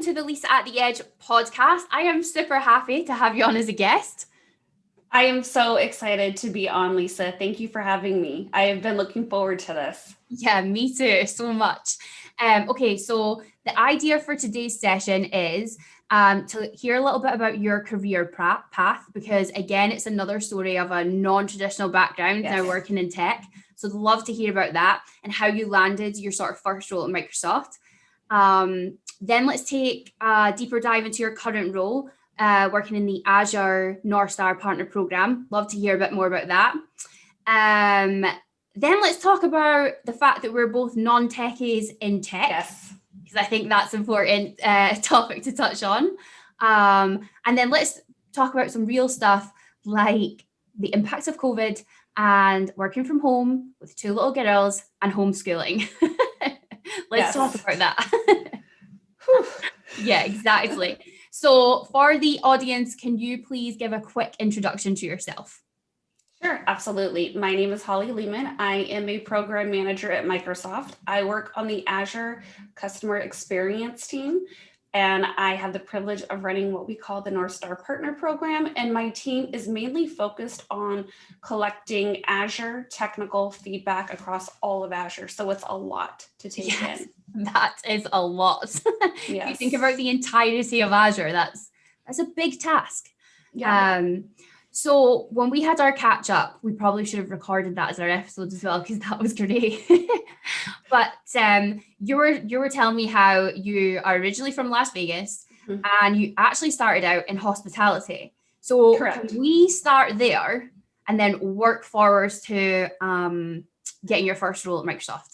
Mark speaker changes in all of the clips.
Speaker 1: to the Lisa at the Edge podcast. I am super happy to have you on as a guest.
Speaker 2: I am so excited to be on, Lisa. Thank you for having me. I have been looking forward to this.
Speaker 1: Yeah, me too, so much. Okay, so the idea for today's session is to hear a little bit about your career path, because again, it's another story of a non-traditional background, now working in tech. So I'd love to hear about that and how you landed your sort of first role at Microsoft. Then let's take a deeper dive into your current role, working in the Azure CxP Partner Program. Love to hear a bit more about that. Then let's talk about the fact that we're both non-techies in tech, because I think that's an important topic to touch on. And then let's talk about some real stuff like the impacts of COVID and working from home with 2 little girls and homeschooling. Let's talk about that. Yeah, exactly. So for the audience, can you please give a quick introduction to yourself?
Speaker 2: Sure, absolutely. My name is Holly Lehman. I am a program manager at Microsoft. I work on the Azure Customer Experience team, and I have the privilege of running what we call the CxP Partner Program. And my team is mainly focused on collecting Azure technical feedback across all of Azure. So it's a lot to take in.
Speaker 1: That is a lot. If you think about the entirety of Azure, that's a big task. So when we had our catch up, we probably should have recorded that as our episode as well, because that was great. But you were telling me how you are originally from Las Vegas, and you actually started out in hospitality. So can we start there and then work forwards to getting your first role at Microsoft?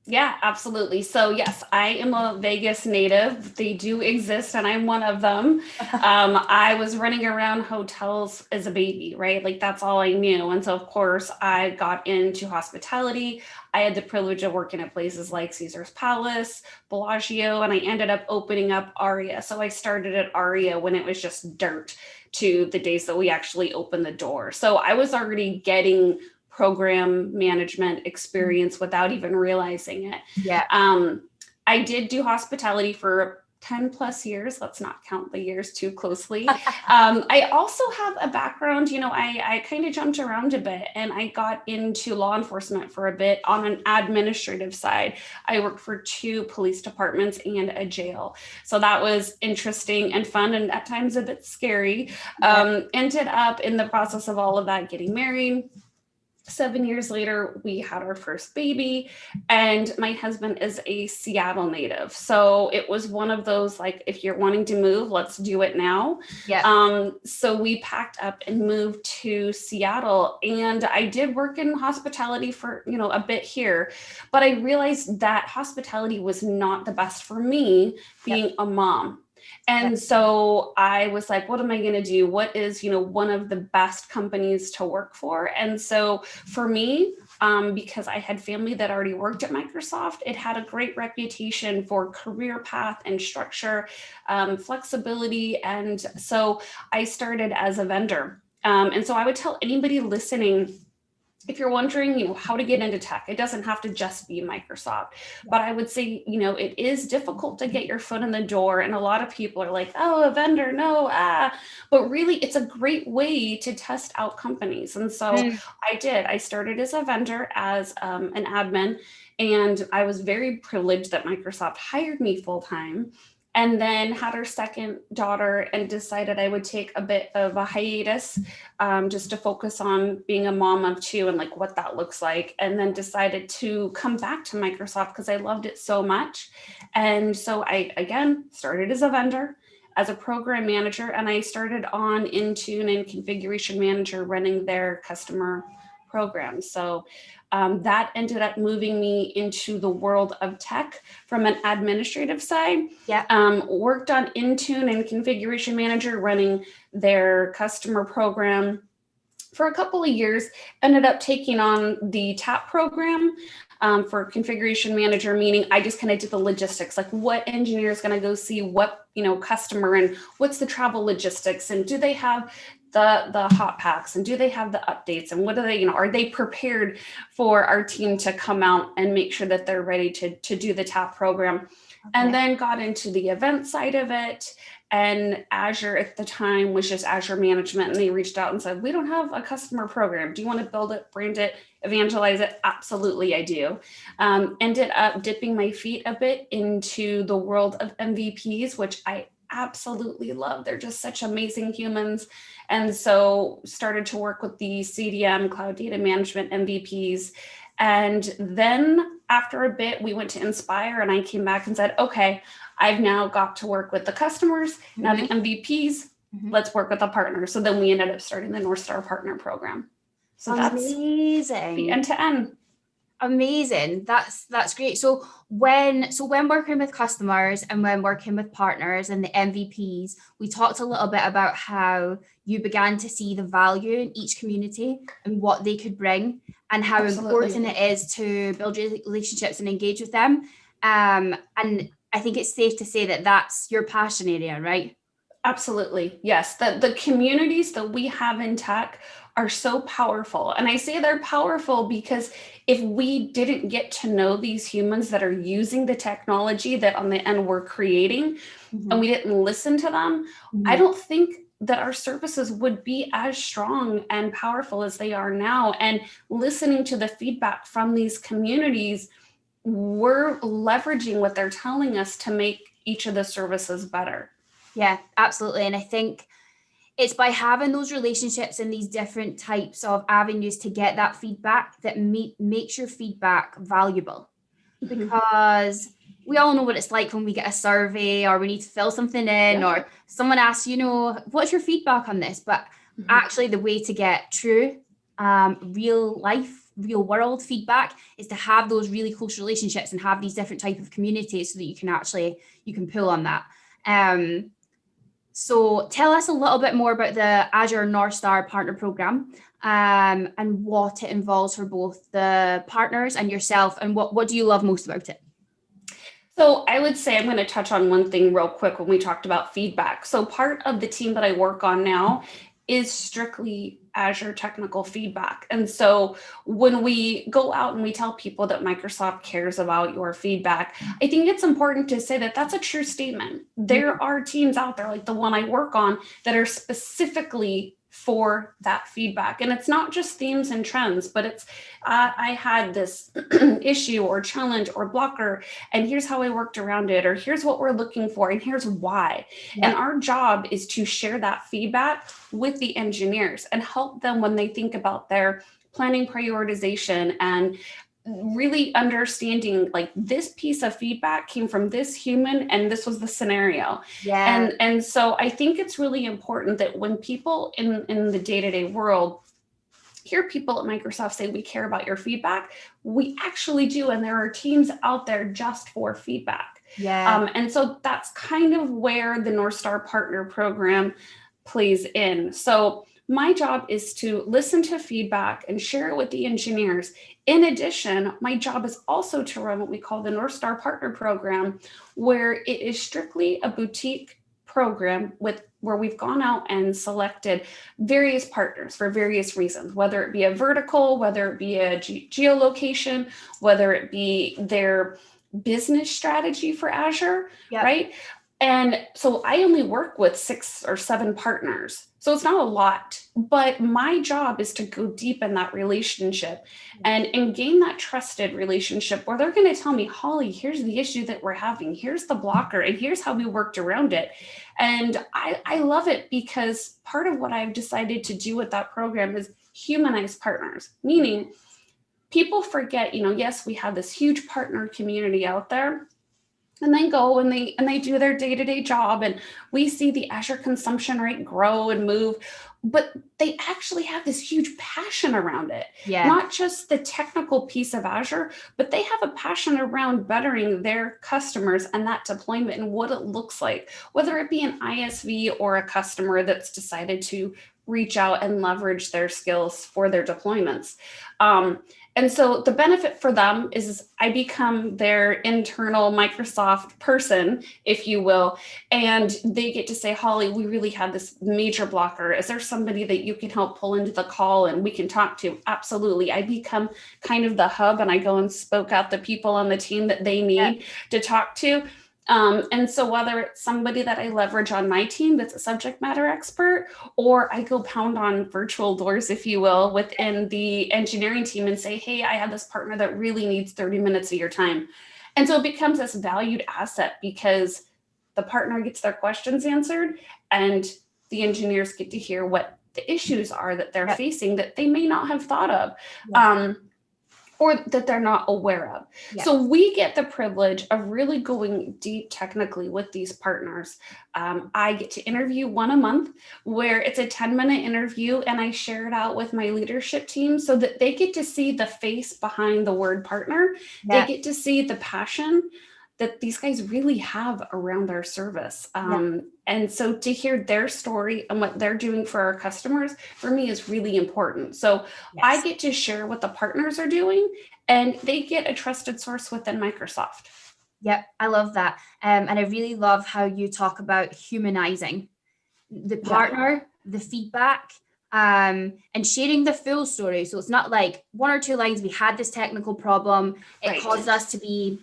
Speaker 2: Yeah, absolutely. So yes, I am a Vegas native. They do exist, and I'm one of them. I was running around hotels as a baby, right? Like that's all I knew. And so of course I got into hospitality. I had the privilege of working at places like Caesar's Palace, Bellagio, and I ended up opening up Aria. So I started at Aria when it was just dirt to the days that we actually opened the door. So I was already getting program management experience without even realizing it. I did do hospitality for 10 plus years. Let's not count the years too closely. I also have a background, I kind of jumped around a bit, and I got into law enforcement for a bit on an administrative side. I worked for 2 police departments and a jail. So that was interesting and fun, and at times a bit scary. Ended up in the process of all of that getting married. 7 years later, we had our first baby, and my husband is a Seattle native. So it was one of those, like, if you're wanting to move, let's do it now. So we packed up and moved to Seattle, and I did work in hospitality for, a bit here, but I realized that hospitality was not the best for me being a mom. And so I was like, what am I going to do? What is, one of the best companies to work for? And so for me, because I had family that already worked at Microsoft, it had a great reputation for career path and structure, flexibility. And so I started as a vendor. And so I would tell anybody listening, if you're wondering, how to get into tech, it doesn't have to just be Microsoft, but I would say, it is difficult to get your foot in the door. And a lot of people are like, oh, a vendor, no, but really it's a great way to test out companies. And so I started as a vendor, as an admin, and I was very privileged that Microsoft hired me full time. And then had our second daughter and decided I would take a bit of a hiatus just to focus on being a mom of 2 and like what that looks like. And then decided to come back to Microsoft because I loved it so much. And so I, again, started as a vendor, as a program manager, and I started on Intune and configuration manager running their customer programs. So that ended up moving me into the world of tech from an administrative side. Worked on Intune and configuration manager running their customer program for a couple of years, ended up taking on the TAP program for configuration manager, meaning I just kind of did the logistics, like what engineer is going to go see what, customer, and what's the travel logistics, and do they have the hot packs, and do they have the updates, and what do they, are they prepared for our team to come out and make sure that they're ready to do the TAP program. Okay. And then got into the event side of it. And Azure at the time was just Azure management. And they reached out and said, we don't have a customer program. Do you want to build it, brand it, evangelize it? Absolutely, I do. Ended up dipping my feet a bit into the world of MVPs, which I absolutely love. They're just such amazing humans. And so started to work with the CDM, Cloud Data Management MVPs. And then after a bit, we went to Inspire, and I came back and said, okay, I've now got to work with the customers, now the MVPs, let's work with the partners. So then we ended up starting the North Star Partner Program. So
Speaker 1: amazing.
Speaker 2: That's the end to end.
Speaker 1: Amazing. That's great. So when working with customers and when working with partners and the MVPs, we talked a little bit about how you began to see the value in each community and what they could bring, and how important it is to build relationships and engage with them. And I think it's safe to say that that's your passion area, right?
Speaker 2: Absolutely. Yes. The communities that we have in tech are so powerful. And I say they're powerful because if we didn't get to know these humans that are using the technology that on the end we're creating, and we didn't listen to them, I don't think that our services would be as strong and powerful as they are now. And listening to the feedback from these communities, we're leveraging what they're telling us to make each of the services better.
Speaker 1: Yeah, absolutely. And I think it's by having those relationships and these different types of avenues to get that feedback that makes your feedback valuable. Because we all know what it's like when we get a survey or we need to fill something in, or someone asks, what's your feedback on this? But actually the way to get true, real world feedback is to have those really close relationships and have these different types of communities so that you can pull on that. So tell us a little bit more about the Azure North Star Partner Program, and what it involves for both the partners and yourself, and what do you love most about it?
Speaker 2: So I would say I'm going to touch on one thing real quick when we talked about feedback. So part of the team that I work on now is strictly Azure technical feedback. And so when we go out and we tell people that Microsoft cares about your feedback, I think it's important to say that that's a true statement. There are teams out there like the one I work on that are specifically for that feedback. And it's not just themes and trends, but it's, I had this issue or challenge or blocker, and here's how I worked around it, or here's what we're looking for, and here's why. And our job is to share that feedback with the engineers and help them when they think about their planning prioritization and really understanding like this piece of feedback came from this human and this was the scenario. And so I think it's really important that when people in the day-to-day world hear people at Microsoft say we care about your feedback, we actually do. And there are teams out there just for feedback. And so that's kind of where the North Star Partner Program plays in. So my job is to listen to feedback and share it with the engineers. In addition, my job is also to run what we call the North Star Partner Program, where it is strictly a boutique program where we've gone out and selected various partners for various reasons, whether it be a vertical, whether it be a geolocation, whether it be their business strategy for Azure, right? And so I only work with 6 or 7 partners. So it's not a lot, but my job is to go deep in that relationship and gain that trusted relationship where they're going to tell me, Holly, here's the issue that we're having. Here's the blocker, and here's how we worked around it. And I love it because part of what I've decided to do with that program is humanize partners, meaning people forget, yes, we have this huge partner community out there. And they go and they do their day-to-day job, and we see the Azure consumption rate grow and move, but they actually have this huge passion around it. Not just the technical piece of Azure, but they have a passion around bettering their customers and that deployment and what it looks like, whether it be an ISV or a customer that's decided to reach out and leverage their skills for their deployments. And so the benefit for them is I become their internal Microsoft person, if you will, and they get to say, Holly, we really have this major blocker. Is there somebody that you can help pull into the call and we can talk to? Absolutely. I become kind of the hub, and I go and spoke out the people on the team that they need to talk to. And so whether it's somebody that I leverage on my team that's a subject matter expert, or I go pound on virtual doors, if you will, within the engineering team and say, hey, I have this partner that really needs 30 minutes of your time. And so it becomes this valued asset because the partner gets their questions answered and the engineers get to hear what the issues are that they're facing that they may not have thought of. Or that they're not aware of. Yeah. So we get the privilege of really going deep technically with these partners. I get to interview one a month where it's a 10-minute interview, and I share it out with my leadership team so that they get to see the face behind the word partner. Yeah. They get to see the passion that these guys really have around their service. And so to hear their story and what they're doing for our customers, for me, is really important. So I get to share what the partners are doing, and they get a trusted source within Microsoft.
Speaker 1: Yep, I love that. And I really love how you talk about humanizing the partner, the feedback, and sharing the full story. So it's not like one or two lines, we had this technical problem, it caused us to be,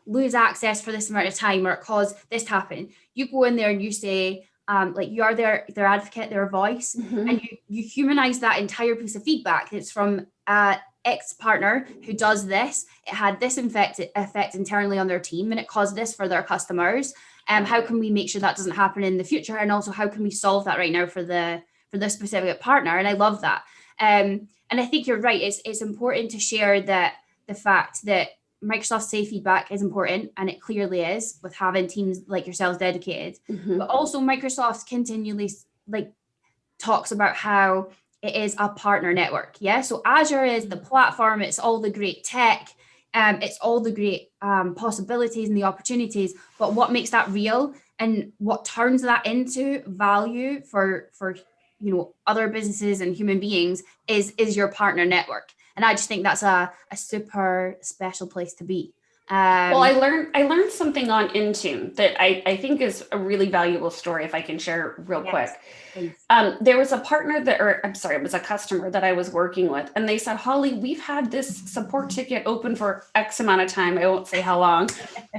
Speaker 1: lose access for this amount of time, or it caused this to happen. You go in there and you say, like, you are their advocate, their voice, and you humanize that entire piece of feedback. It's from X partner who does this, it had this effect internally on their team, and it caused this for their customers. How can we make sure that doesn't happen in the future? And also, how can we solve that right now for this specific partner? And I love that. And I think you're right. It's important to share that the fact that Microsoft Safe Feedback is important, and it clearly is, with having teams like yourselves dedicated. But also Microsoft continually talks about how it is a partner network. Yeah. So Azure is the platform. It's all the great tech. It's all the great possibilities and the opportunities. But what makes that real and what turns that into value for other businesses and human beings is your partner network. And I just think that's a super special place to be.
Speaker 2: Well, I learned something on Intune that I think is a really valuable story, if I can share real quick. There was a partner it was a customer that I was working with, and they said, Holly, we've had this support ticket open for X amount of time. I won't say how long.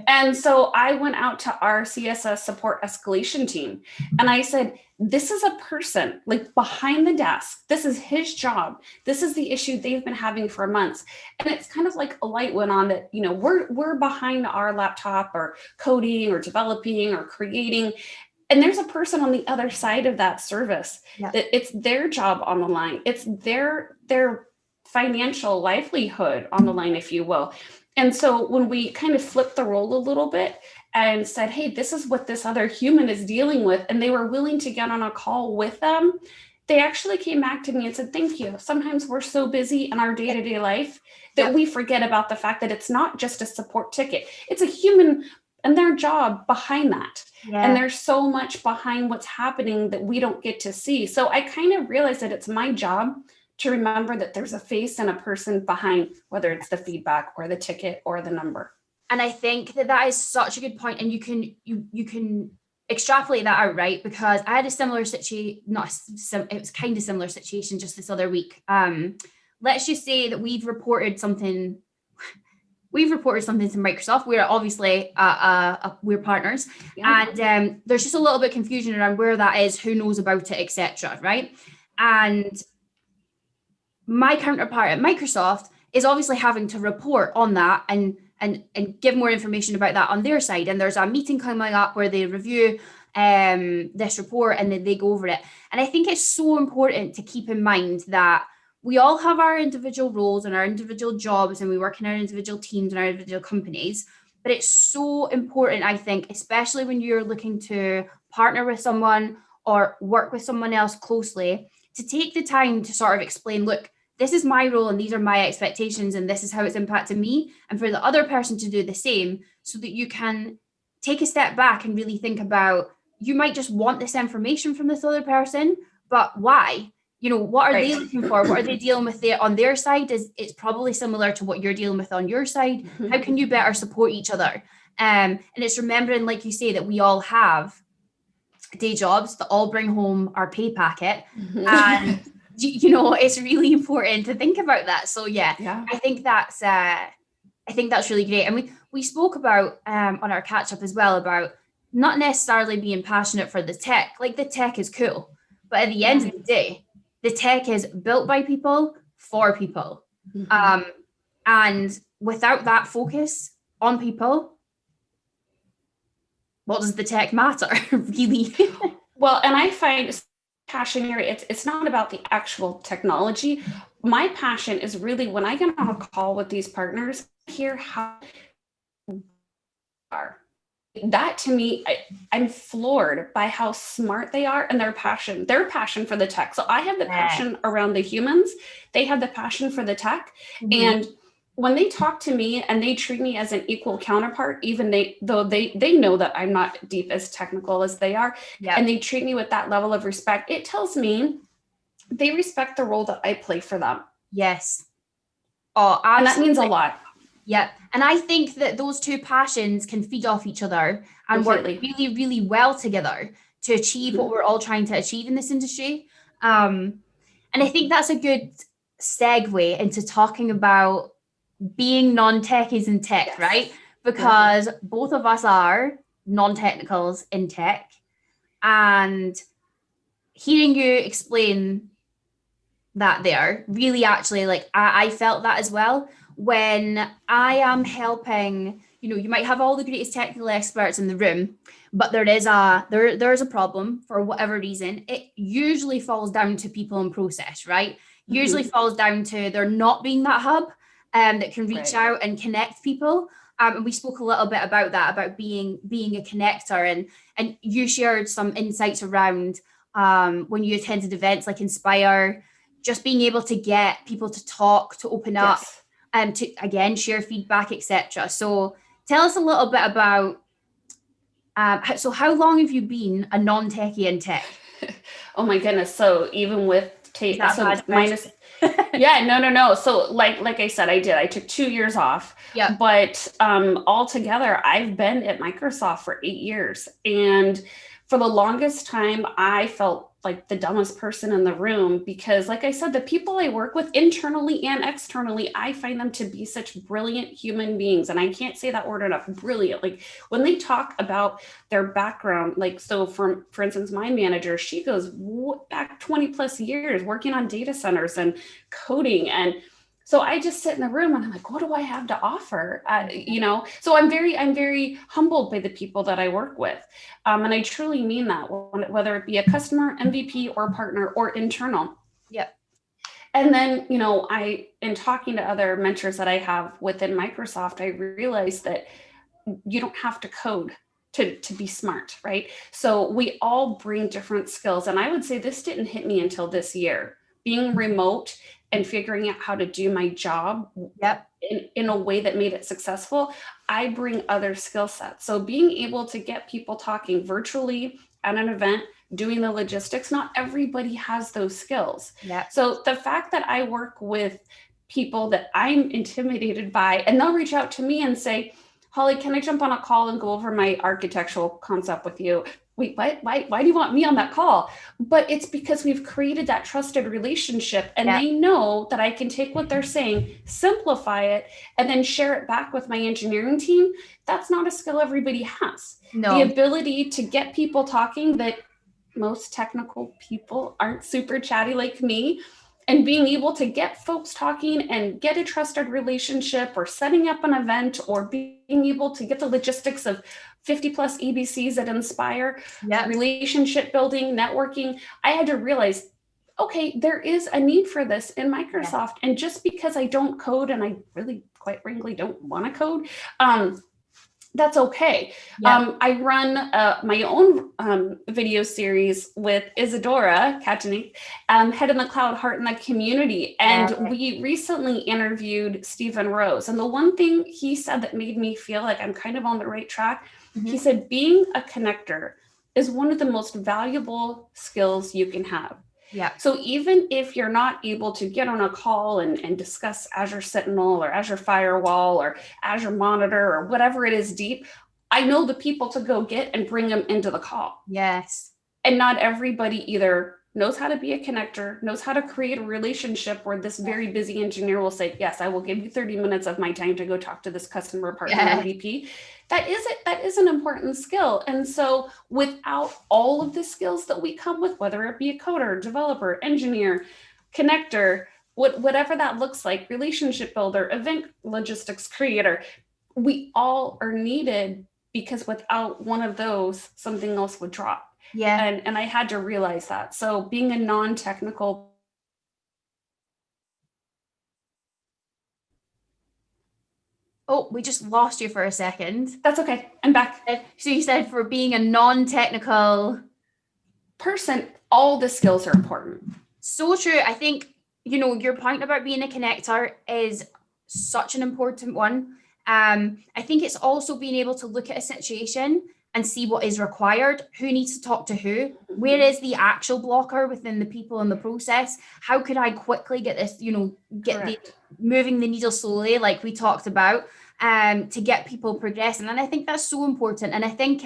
Speaker 2: And so I went out to our CSS support escalation team, and I said, this is a person like behind the desk. This is his job. This is the issue they've been having for months. And it's kind of like a light went on that, we're behind our laptop or coding or developing or creating. And there's a person on the other side of that service that it's their job on the line. It's their financial livelihood on the line, if you will. And so when we kind of flipped the role a little bit and said, hey, this is what this other human is dealing with, and they were willing to get on a call with them, they actually came back to me and said, thank you. Sometimes we're so busy in our day-to-day life that we forget about the fact that it's not just a support ticket. It's a human and their job behind that. And there's so much behind what's happening that we don't get to see. So I kind of realized that it's my job to remember that there's a face and a person behind, whether it's the feedback or the ticket or the number.
Speaker 1: And I think that is such a good point, and you can extrapolate that out, right? Because I had a similar situation, it was kind of similar situation just this other week. Let's just say that we've reported something to Microsoft. We're obviously we're partners, and there's just a little bit of confusion around where that is, who knows about it, etc. Right? And my counterpart at Microsoft is obviously having to report on that and give more information about that on their side. And there's a meeting coming up where they review this report and then they go over it. And I think it's so important to keep in mind that we all have our individual roles and our individual jobs, and we work in our individual teams and our individual companies. But it's so important, I think, especially when you're looking to partner with someone or work with someone else closely, to take the time to sort of explain, look, this is my role and these are my expectations and this is how it's impacted me, and for the other person to do the same, so that you can take a step back and really think about, you might just want this information from this other person, but why? You know, what are they
Speaker 2: Right.
Speaker 1: looking for? What are they dealing with there on their side? It's probably similar to what you're dealing with on your side. How can you better support each other? And it's remembering, like you say, that we all have day jobs that all bring home our pay packet. And you know, it's really important to think about that. So yeah. I think that's really great. And we spoke about on our catch up as well about not necessarily being passionate for the tech. Like, the tech is cool, but at the end of the day, the tech is built by people for people. And without that focus on people, what does the tech matter, really?
Speaker 2: Well, and I find passion here, it's not about the actual technology. My passion is really when I get on a call with these partners, hear how are. That to me, I'm floored by how smart they are and their passion for the tech. So I have the passion around the humans. They have the passion for the tech. And when they talk to me and they treat me as an equal counterpart, even though they know that I'm not deep as technical as they are, and they treat me with that level of respect, it tells me they respect the role that I play for them.
Speaker 1: Yes. Oh, absolutely.
Speaker 2: And that means a lot.
Speaker 1: Yeah. And I think that those two passions can feed off each other and work really, really well together to achieve what we're all trying to achieve in this industry. And I think that's a good segue into talking about being non-techies in tech, right? Because both of us are non-technicals in tech. And hearing you explain that there really actually, like, I felt that as well. When I am helping, you know, you might have all the greatest technical experts in the room, but there's a problem for whatever reason. It usually falls down to people and process, right? Usually falls down to there not being that hub that can reach out and connect people. And we spoke a little bit about that, about being a connector, and you shared some insights around when you attended events like Inspire, just being able to get people to talk, to open up, and to, again, share feedback, etc. So tell us a little bit about, so how long have you been a non-techie in tech?
Speaker 2: Oh my goodness. So even with minus, no. So like I said, I took 2 years off, but altogether I've been at Microsoft for 8 years. And for the longest time, I felt like the dumbest person in the room because, like I said, the people I work with internally and externally, I find them to be such brilliant human beings. And I can't say that word enough, brilliant. Like when they talk about their background, like, so for instance, my manager, she goes back 20 plus years working on data centers and coding. And so I just sit in the room and I'm like, what do I have to offer? You know, so I'm very humbled by the people that I work with. And I truly mean that, whether it be a customer, MVP, or partner, or internal.
Speaker 1: Yep.
Speaker 2: And then, you know, in talking to other mentors that I have within Microsoft, I realized that you don't have to code to be smart, right? So we all bring different skills. And I would say this didn't hit me until this year. Being remote and figuring out how to do my job in a way that made it successful, I bring other skill sets. So being able to get people talking virtually at an event, doing the logistics, not everybody has those skills. So the fact that I work with people that I'm intimidated by, and they'll reach out to me and say, Holly, can I jump on a call and go over my architectural concept with you? Wait, why do you want me on that call? But it's because we've created that trusted relationship, and they know that I can take what they're saying, simplify it, and then share it back with my engineering team. That's not a skill everybody has. No. The ability to get people talking, that most technical people aren't super chatty like me, and being able to get folks talking and get a trusted relationship, or setting up an event, or being able to get the logistics of 50 plus EBCs that Inspire, relationship building, networking. I had to realize, okay, there is a need for this in Microsoft. And just because I don't code, and I really, quite frankly, don't want to code, that's okay. I run my own video series with Isadora Kajanik, Head in the Cloud, Heart in the Community. And we recently interviewed Stephen Rose. And the one thing he said that made me feel like I'm kind of on the right track, he said, being a connector is one of the most valuable skills you can have.
Speaker 1: Yeah.
Speaker 2: So even if you're not able to get on a call and discuss Azure Sentinel or Azure Firewall or Azure Monitor or whatever it is deep, I know the people to go get and bring them into the call.
Speaker 1: Yes.
Speaker 2: And not everybody either knows how to be a connector, knows how to create a relationship where this very busy engineer will say, yes, I will give you 30 minutes of my time to go talk to this customer partner MVP. That is an important skill. And so without all of the skills that we come with, whether it be a coder, developer, engineer, connector, whatever that looks like, relationship builder, event logistics creator, we all are needed, because without one of those, something else would drop.
Speaker 1: Yeah.
Speaker 2: And I had to realize that. So being a non-technical.
Speaker 1: Oh, we just lost you for a second.
Speaker 2: That's okay. I'm back.
Speaker 1: So you said for being a non-technical
Speaker 2: person, all the skills are important.
Speaker 1: So true. I think, your point about being a connector is such an important one. I think it's also being able to look at a situation and see what is required, who needs to talk to who, where is the actual blocker within the people in the process, how could I quickly get this, moving the needle slowly, like we talked about, to get people progressing. And I think that's so important. And I think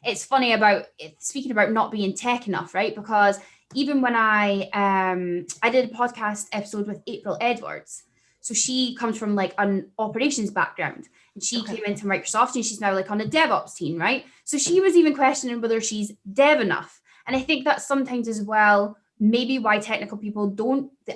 Speaker 1: it's funny about speaking about not being tech enough, right? Because even when I did a podcast episode with April Edwards, so she comes from like an operations background, and she came into Microsoft, and she's now like on a DevOps team, right? So she was even questioning whether she's dev enough. And I think that sometimes as well, maybe why technical people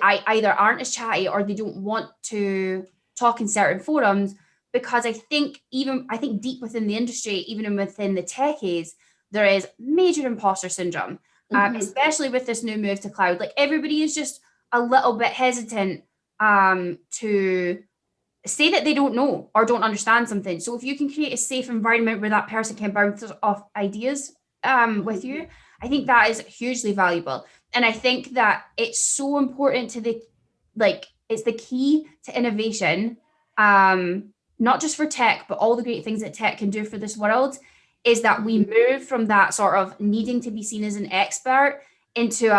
Speaker 1: either aren't as chatty or they don't want to talk in certain forums, because I think deep within the industry, even within the techies, there is major imposter syndrome, especially with this new move to cloud. Like everybody is just a little bit hesitant to say that they don't know or don't understand something. So if you can create a safe environment where that person can bounce off ideas with you, I think that is hugely valuable. And I think that it's so important to it's the key to innovation, not just for tech, but all the great things that tech can do for this world, is that we move from that sort of needing to be seen as an expert into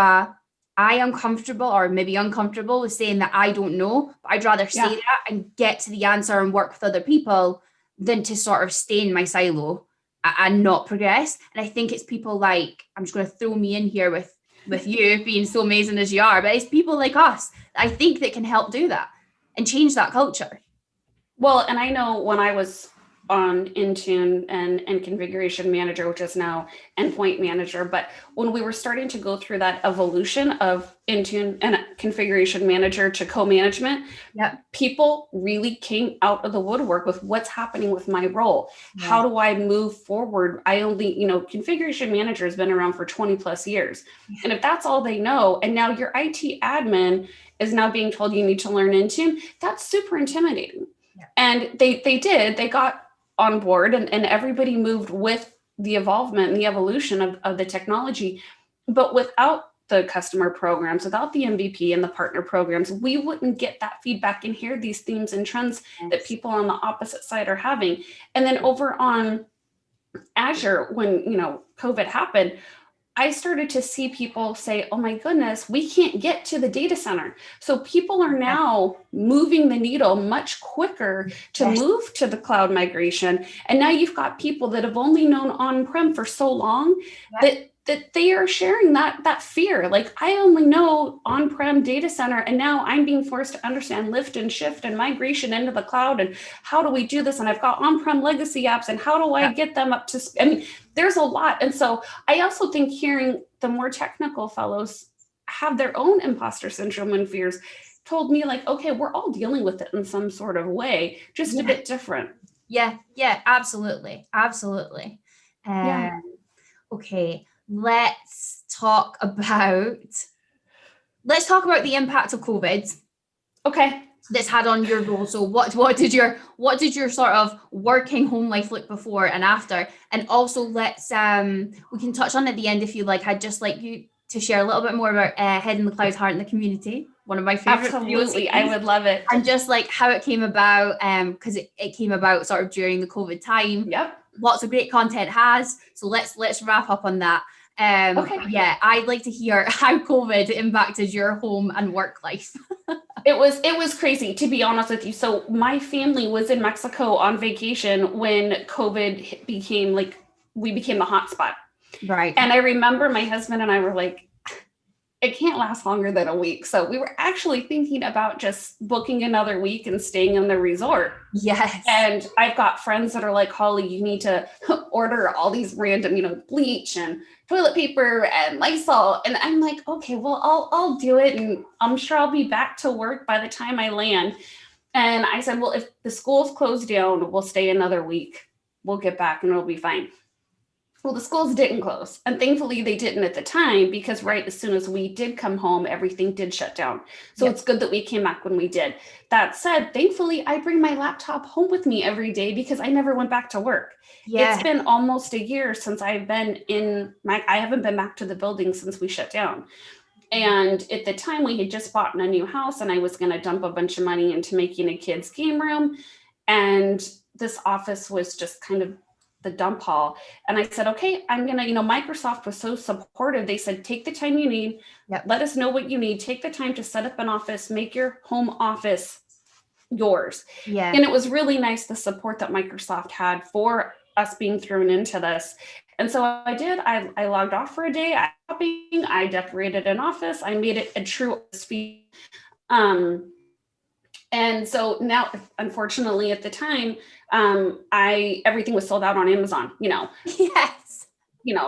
Speaker 1: I am comfortable or maybe uncomfortable with saying that I don't know, but I'd rather say that and get to the answer and work with other people than to sort of stay in my silo and not progress. And I think it's people like, I'm just going to throw me in here with you being so amazing as you are, but it's people like us that I think that can help do that and change that culture.
Speaker 2: Well, and I know when I was on Intune and Configuration Manager, which is now Endpoint Manager, but when we were starting to go through that evolution of Intune and Configuration Manager to co-management, people really came out of the woodwork with what's happening with my role. How do I move forward? Configuration Manager has been around for 20 plus years. And if that's all they know, and now your IT admin is now being told you need to learn Intune, that's super intimidating. And they got on board and everybody moved with the evolvement and the evolution of the technology. But without the customer programs, without the MVP and the partner programs, we wouldn't get that feedback and hear these themes and trends that people on the opposite side are having. And then over on Azure, when COVID happened, I started to see people say, oh my goodness, we can't get to the data center. So people are now moving the needle much quicker to move to the cloud migration. And now you've got people that have only known on-prem for so long that they are sharing that fear. Like, I only know on-prem data center, and now I'm being forced to understand lift and shift and migration into the cloud. And how do we do this? And I've got on-prem legacy apps, and how do I get them up to speed? I mean, there's a lot. And so I also think hearing the more technical fellows have their own imposter syndrome and fears told me, like, okay, we're all dealing with it in some sort of way, just a bit different.
Speaker 1: Yeah, absolutely. Absolutely. Okay. Let's talk about the impact of COVID.
Speaker 2: Okay.
Speaker 1: That's had on your role. So what did your sort of working home life look before and after? And also let's we can touch on at the end if you like. I'd just like you to share a little bit more about Head in the Cloud, Heart in the Community. One of my favorite.
Speaker 2: Absolutely, I would love it.
Speaker 1: And just like how it came about, because it came about sort of during the COVID time.
Speaker 2: Yep.
Speaker 1: Lots of great content has. So let's wrap up on that.
Speaker 2: Okay.
Speaker 1: Yeah, I'd like to hear how COVID impacted your home and work life.
Speaker 2: It was crazy, to be honest with you. So my family was in Mexico on vacation when COVID became like, we became the hotspot.
Speaker 1: Right.
Speaker 2: And I remember my husband and I were like, it can't last longer than a week. So we were actually thinking about just booking another week and staying in the resort.
Speaker 1: Yes.
Speaker 2: And I've got friends that are like, Holly, you need to order all these random, bleach and toilet paper and Lysol. And I'm like, okay, well, I'll do it. And I'm sure I'll be back to work by the time I land. And I said, well, if the school's closed down, we'll stay another week. We'll get back and it'll be fine. Well, the schools didn't close, and thankfully they didn't at the time, because right as soon as we did come home, everything did shut down. So It's good that we came back when we did. That said, thankfully I bring my laptop home with me every day because I never went back to work. Yeah. It's been almost a year since I've been I haven't been back to the building since we shut down. And at the time we had just bought a new house and I was going to dump a bunch of money into making a kid's game room. And this office was just kind of the dump hall. And I said, okay, I'm going to, Microsoft was so supportive. They said, take the time you need. Yep. Let us know what you need. Take the time to set up an office, make your home office yours. Yeah. And it was really nice, the support that Microsoft had for us being thrown into this. And so I did, I logged off for a day. I decorated an office. I made it a true suite. And so now, unfortunately, at the time, everything was sold out on Amazon, Yes.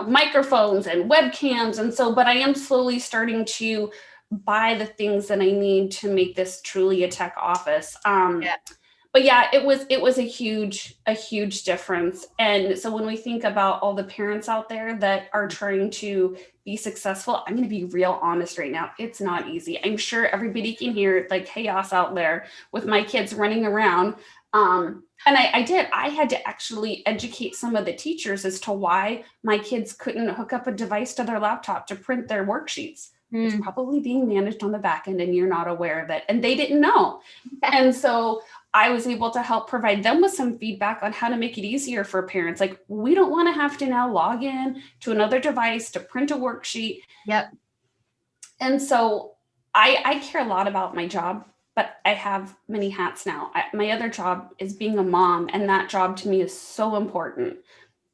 Speaker 2: Microphones and webcams. And so, but I am slowly starting to buy the things that I need to make this truly a tech office. But yeah, it was a huge difference. And so when we think about all the parents out there that are trying to be successful, I'm going to be real honest right now. It's not easy. I'm sure everybody can hear like chaos out there with my kids running around. And I had to actually educate some of the teachers as to why my kids couldn't hook up a device to their laptop to print their worksheets. It's probably being managed on the back end and you're not aware of it. And they didn't know. And so I was able to help provide them with some feedback on how to make it easier for parents. Like, we don't want to have to now log in to another device to print a worksheet. Yep. And so I care a lot about my job, but I have many hats now. My other job is being a mom, and that job to me is so important.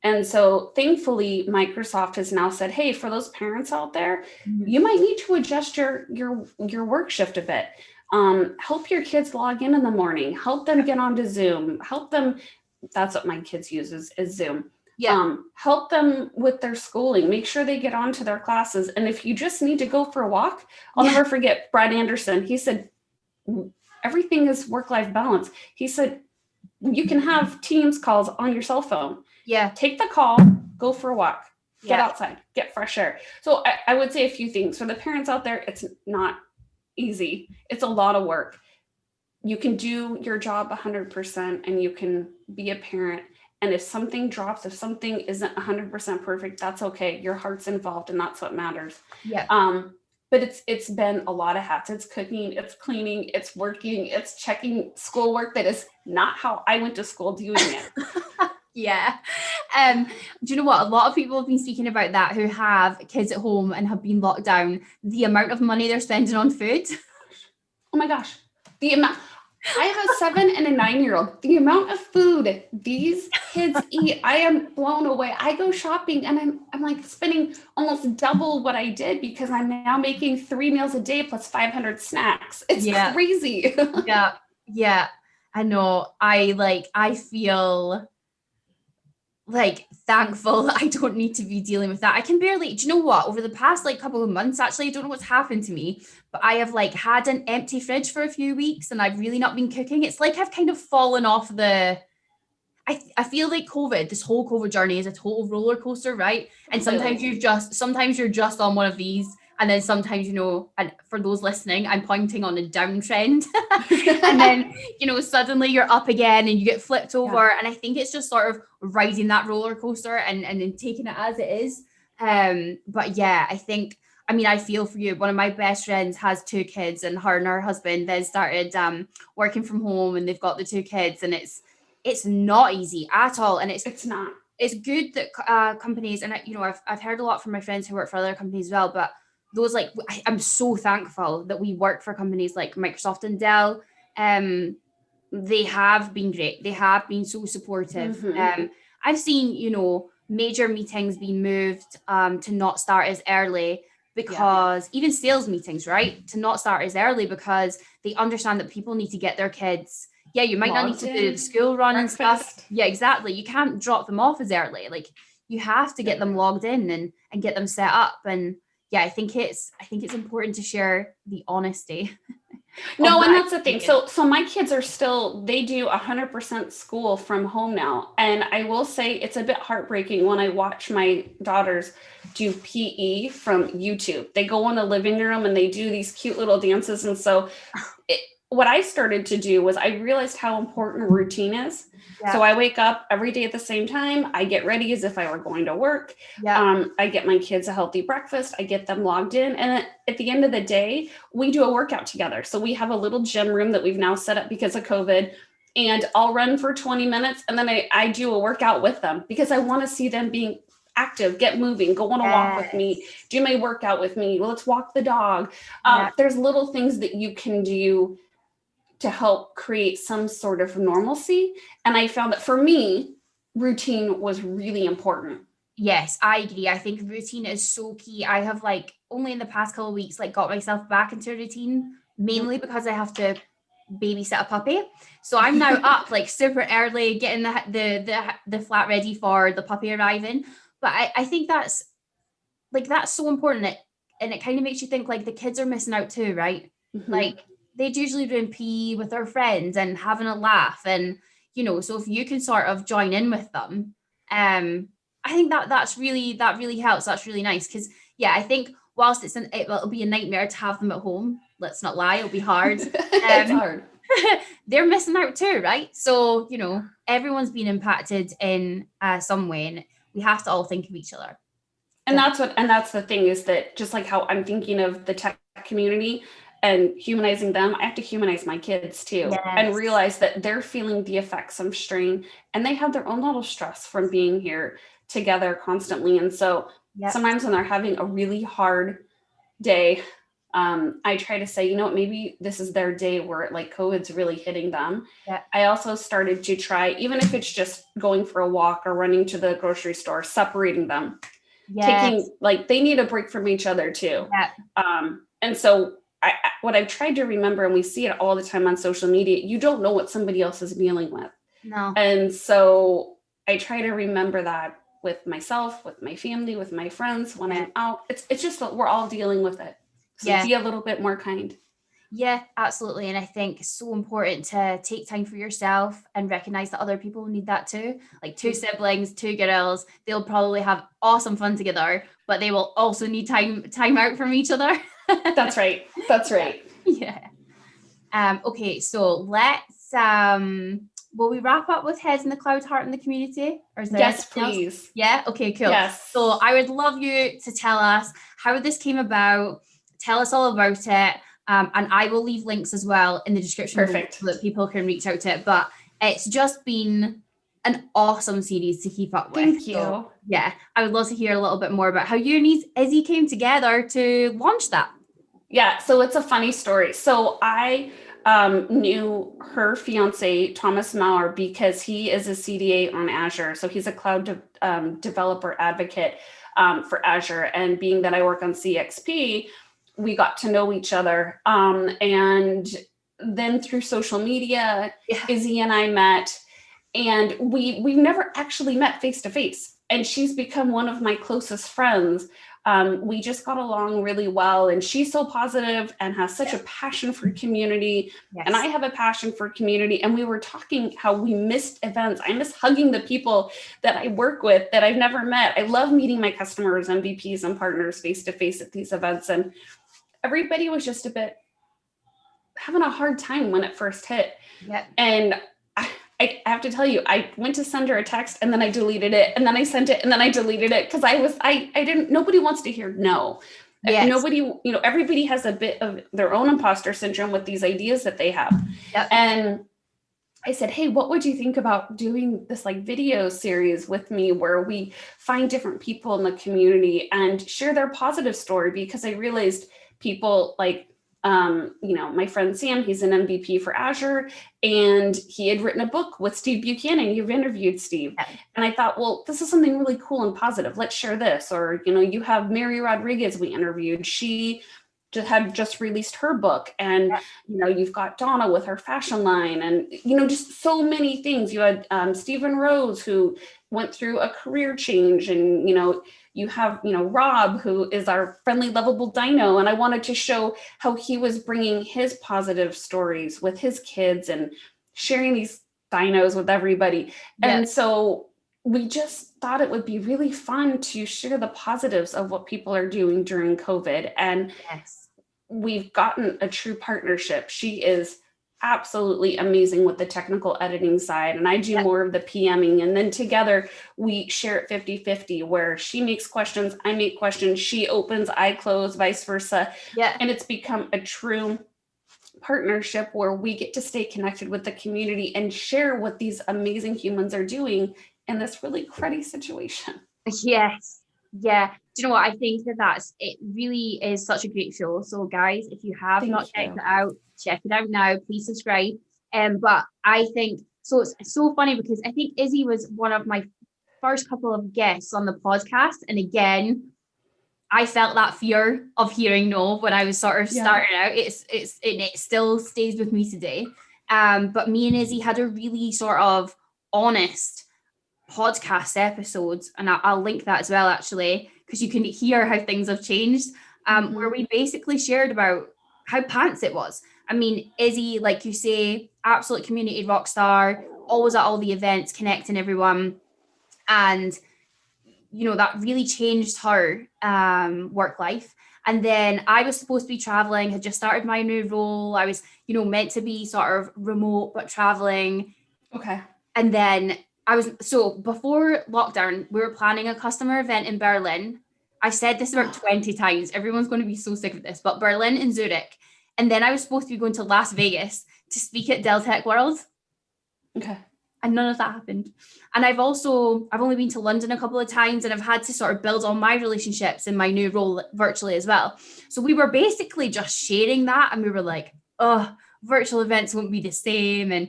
Speaker 2: And so thankfully, Microsoft has now said, hey, for those parents out there, you might need to adjust your work shift a bit. Help your kids log in the morning, help them get onto Zoom, help them. That's what my kids use is Zoom. Yeah. Help them with their schooling, make sure they get onto their classes. And if you just need to go for a walk, I'll never forget Brad Anderson. He said, everything is work-life balance. He said, you can have Teams calls on your cell phone. Yeah. Take the call, go for a walk, get outside, get fresh air. So I would say a few things for the parents out there. It's not easy. It's a lot of work. You can do your job 100% and you can be a parent. And if something drops, if something isn't 100% perfect, that's okay. Your heart's involved and that's what matters. Yeah. But it's been a lot of hats. It's cooking, it's cleaning, it's working, it's checking schoolwork that is not how I went to school doing it.
Speaker 1: Yeah. Do you know what? A lot of people have been speaking about that who have kids at home and have been locked down. The amount of money they're spending on food.
Speaker 2: Oh my gosh. The amount. I have a 7 and a 9-year-old. The amount of food these kids eat, I am blown away. I go shopping and I'm like spending almost double what I did because I'm now making 3 meals a day plus 500 snacks. It's crazy. Yeah. I know. I feel like thankful I don't need to be dealing with that. I can barely, do you know what? Over the past couple of months, actually, I don't know what's happened to me, but I have had an empty fridge for a few weeks and I've really not been cooking. It's like I've kind of fallen off I feel like this whole COVID journey is a total roller coaster, right? And sometimes you're just on one of these. And then sometimes, and for those listening, I'm pointing on a downtrend. And then, suddenly you're up again and you get flipped over. And I think it's just sort of riding that roller coaster and then taking it as it is. But yeah, I feel for you. One of my best friends has 2 kids and her husband then started working from home and they've got the 2 kids and it's not easy at all. And it's not.
Speaker 1: it's good that companies, and I've heard a lot from my friends who work for other companies as well, but those like I'm so thankful that we work for companies like Microsoft and Dell. They have been great. They have been so supportive.
Speaker 2: Mm-hmm.
Speaker 1: I've seen, major meetings being moved to not start as early because even sales meetings, right? To not start as early because they understand that people need to get their kids. Yeah, you might not need to do the school run and stuff. Yeah, exactly. You can't drop them off as early. Like you have to get them logged in and get them set up. And yeah, I think it's important to share the honesty.
Speaker 2: No, and that's the thing. So my kids are still, they do 100% school from home now. And I will say it's a bit heartbreaking when I watch my daughters do PE from YouTube. They go in the living room and they do these cute little dances. And so what I started to do was I realized how important routine is. Yeah. So I wake up every day at the same time. I get ready as if I were going to work. Yeah. I get my kids a healthy breakfast. I get them logged in. And at the end of the day, we do a workout together. So we have a little gym room that we've now set up because of COVID. And I'll run for 20 minutes. And then I do a workout with them because I want to see them being active, get moving, go on a walk with me, do my workout with me. Let's walk the dog. There's little things that you can do to help create some sort of normalcy. And I found that for me, routine was really important.
Speaker 1: Yes, I agree. I think routine is so key. I have only in the past couple of weeks, got myself back into a routine, mainly because I have to babysit a puppy. So I'm now up super early, getting the flat ready for the puppy arriving. But I think that's so important. And it kind of makes you think the kids are missing out too, right? Mm-hmm. They'd usually doing PE with their friends and having a laugh. And, so if you can sort of join in with them, I think that really helps. That's really nice. Because, yeah, I think whilst it'll be a nightmare to have them at home, let's not lie, it'll be hard.
Speaker 2: It's hard.
Speaker 1: They're missing out too, right? So, everyone's been impacted in some way. And we have to all think of each other.
Speaker 2: And that's the thing is that just like how I'm thinking of the tech community, and humanizing them, I have to humanize my kids too. Yes. And realize that they're feeling the effects of strain and they have their own little stress from being here together constantly. And so sometimes when they're having a really hard day, I try to say, maybe this is their day where COVID's really hitting them. Yeah. I also started to try, even if it's just going for a walk or running to the grocery store, separating them, taking they need a break from each other too. Yeah. And so what I've tried to remember, and we see it all the time on social media, you don't know what somebody else is dealing with.
Speaker 1: No.
Speaker 2: And so I try to remember that with myself, with my family, with my friends, when I'm out. It's just that we're all dealing with it. So be a little bit more kind.
Speaker 1: Yeah, absolutely. And I think it's so important to take time for yourself and recognize that other people need that too. Two siblings, two girls, they'll probably have awesome fun together, but they will also need time out from each other.
Speaker 2: That's right.
Speaker 1: Yeah. Okay, so let's will we wrap up with Heads in the Cloud, Heart in the Community? Or is there
Speaker 2: yes, please.
Speaker 1: Else? Yeah. Okay, cool.
Speaker 2: Yes.
Speaker 1: So I would love you to tell us how this came about. Tell us all about it. And I will leave links as well in the description so that people can reach out to it. But it's just been an awesome series to keep up with.
Speaker 2: Thank you.
Speaker 1: So, yeah, I would love to hear a little bit more about how you and Izzy came together to launch that.
Speaker 2: Yeah, so it's a funny story. So I knew her fiance, Thomas Maurer, because he is a CDA on Azure. So he's a cloud developer advocate for Azure. And being that I work on CxP, we got to know each other. And then through social media, Izzy and I met, and we've never actually met face to face. And she's become one of my closest friends. We just got along really well, and she's so positive and has such a passion for community. Yes. And I have a passion for community. And we were talking how we missed events. I miss hugging the people that I work with that I've never met. I love meeting my customers, MVPs, and partners face to face at these events. And everybody was just a bit having a hard time when it first hit.
Speaker 1: Yep.
Speaker 2: And I have to tell you, I went to send her a text and then I deleted it, and then I sent it and then I deleted it because nobody wants to hear no. Yes. Nobody, everybody has a bit of their own imposter syndrome with these ideas that they have.
Speaker 1: Yep.
Speaker 2: And I said, hey, what would you think about doing this like video series with me where we find different people in the community and share their positive story? Because I realized people like, my friend Sam, he's an MVP for Azure, and he had written a book with Steve Buchanan. You've interviewed Steve.
Speaker 1: Yeah.
Speaker 2: And I thought, well, this is something really cool and positive. Let's share this. Or, you have Mary Rodriguez we interviewed. She had just released her book, and you've got Donna with her fashion line, and just so many things. You had Stephen Rose, who went through a career change, and you have Rob, who is our friendly lovable dino, and I wanted to show how he was bringing his positive stories with his kids and sharing these dinos with everybody. And so we just thought it would be really fun to share the positives of what people are doing during COVID. And we've gotten a true partnership. She is absolutely amazing with the technical editing side, and I do more of the PMing. And then together we share it 50-50, where she makes questions, I make questions, she opens, I close, vice versa. And it's become a true partnership where we get to stay connected with the community and share what these amazing humans are doing in this really cruddy situation.
Speaker 1: Yes. Yeah. Do you know what? I think it really is such a great show. So guys, if you have not checked it out, check it out now. Please subscribe. But I think, so it's so funny because I think Izzy was one of my first couple of guests on the podcast. And again, I felt that fear of hearing no when I was sort of starting out. It still stays with me today. But me and Izzy had a really sort of honest podcast episodes, and I'll link that as well, actually, because you can hear how things have changed, where we basically shared about how pants it was. I mean, Izzy, like you say, absolute community rock star, always at all the events, connecting everyone. And, that really changed her work life. And then I was supposed to be traveling, had just started my new role. I was, meant to be sort of remote, but traveling.
Speaker 2: Okay.
Speaker 1: And then before lockdown, we were planning a customer event in Berlin. I said this about 20 times. Everyone's going to be so sick of this, but Berlin and Zurich. And then I was supposed to be going to Las Vegas to speak at Dell Tech World.
Speaker 2: Okay.
Speaker 1: And none of that happened. And I've only been to London a couple of times, and I've had to sort of build on my relationships in my new role virtually as well. So we were basically just sharing that, and we were like, oh, virtual events won't be the same. And,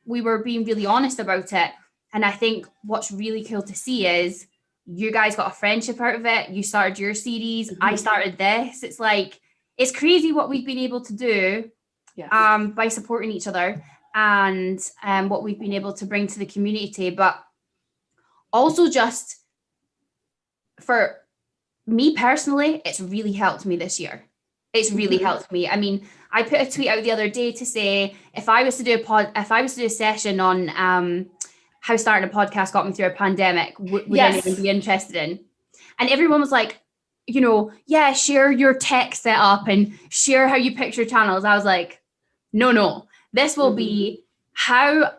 Speaker 1: we were being really honest about it. And I think what's really cool to see is you guys got a friendship out of it. You started your series. I started this. It's like, it's crazy what we've been able to do by supporting each other, and what we've been able to bring to the community. But also, just for me personally, it's really helped me this year. It's really helped me. I mean, I put a tweet out the other day to say, if I was to do a session on how starting a podcast got me through a pandemic, would anyone be interested in? And everyone was like, share your tech setup and share how you pitch your channels. I was like, no, this will be how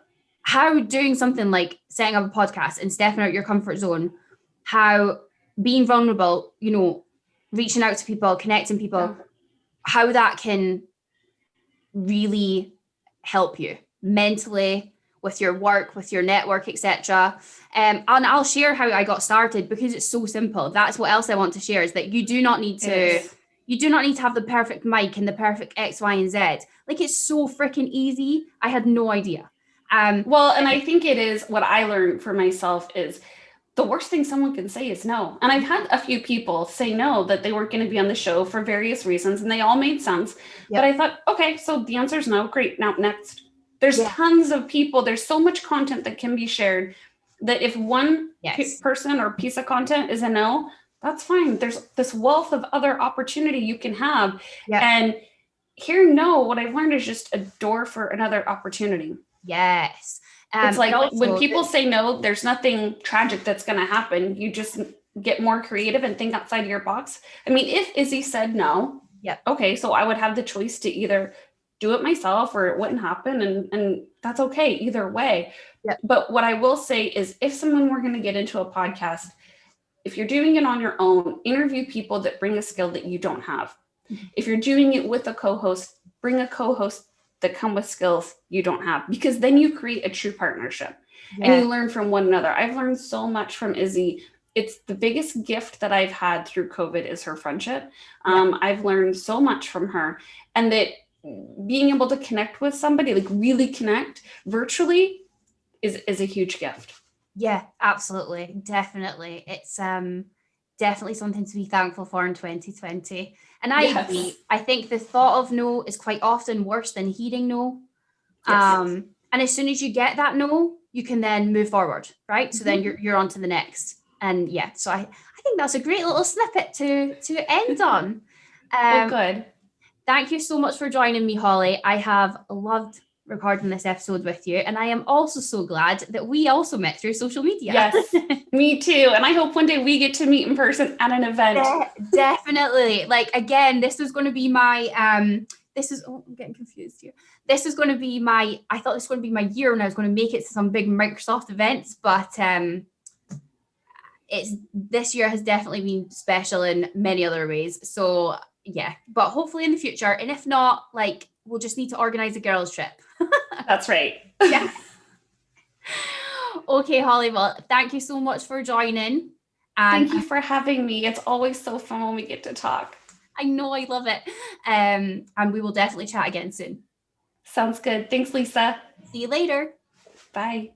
Speaker 1: doing something like setting up a podcast and stepping out your comfort zone, how being vulnerable, reaching out to people, connecting people, how that can really help you mentally, with your work, with your network, etc. And I'll share how I got started, because it's so simple. That's what else I want to share, is that you do not need to have the perfect mic and the perfect X, Y, and Z. Like, it's so freaking easy. I had no idea.
Speaker 2: And I think it is, what I learned for myself is, the worst thing someone can say is no. And I've had a few people say no, that they weren't going to be on the show for various reasons, and they all made sense. But I thought, okay, so the answer is no. Great. Now next. There's tons of people. There's so much content that can be shared, that if one person or piece of content is a no, that's fine. There's this wealth of other opportunity you can have. And hearing no, what I've learned is just a door for another opportunity.
Speaker 1: Yes.
Speaker 2: It's like, also, when people say no, there's nothing tragic that's going to happen. You just get more creative and think outside your box. I mean, if Izzy said no, okay, so I would have the choice to either do it myself or it wouldn't happen. And that's okay either way. But what I will say is, if someone were going to get into a podcast, if you're doing it on your own, interview people that bring a skill that you don't have. If you're doing it with a co-host, bring a co-host that come with skills you don't have, because then you create a true partnership and
Speaker 1: Yeah.
Speaker 2: you learn from one another. I've learned so much from Izzy. It's the biggest gift that I've had through COVID is her friendship. I've learned so much from her, and that being able to connect with somebody, like really connect virtually, is a huge gift.
Speaker 1: Yeah, absolutely. Definitely. It's definitely something to be thankful for in 2020. And I
Speaker 2: Yes.
Speaker 1: agree. I think the thought of no is quite often worse than hearing no.
Speaker 2: Yes.
Speaker 1: And as soon as you get that no, you can then move forward, right? So then you're on to the next. And yeah, so I think that's a great little snippet to end on.
Speaker 2: Well, good.
Speaker 1: Thank you so much for joining me, Holly. I have loved recording this episode with you, and I am also so glad that we also met through social media.
Speaker 2: Yes, me too. And I hope one day we get to meet in person at an event.
Speaker 1: Definitely. Like, again, this was going to be my I'm getting confused here. This is going to be I thought this was going to be my year when I was going to make it to some big Microsoft events, but this year has definitely been special in many other ways. So yeah, but hopefully in the future, and if not, like, we'll just need to organize a girls trip.
Speaker 2: That's right.
Speaker 1: Yeah. Okay, Holly, well, thank you so much for joining. And
Speaker 2: thank you for having me. It's always so fun when we get to talk.
Speaker 1: I know, I love it. And we will definitely chat again soon.
Speaker 2: Sounds good. Thanks, Lisa.
Speaker 1: See you later.
Speaker 2: Bye.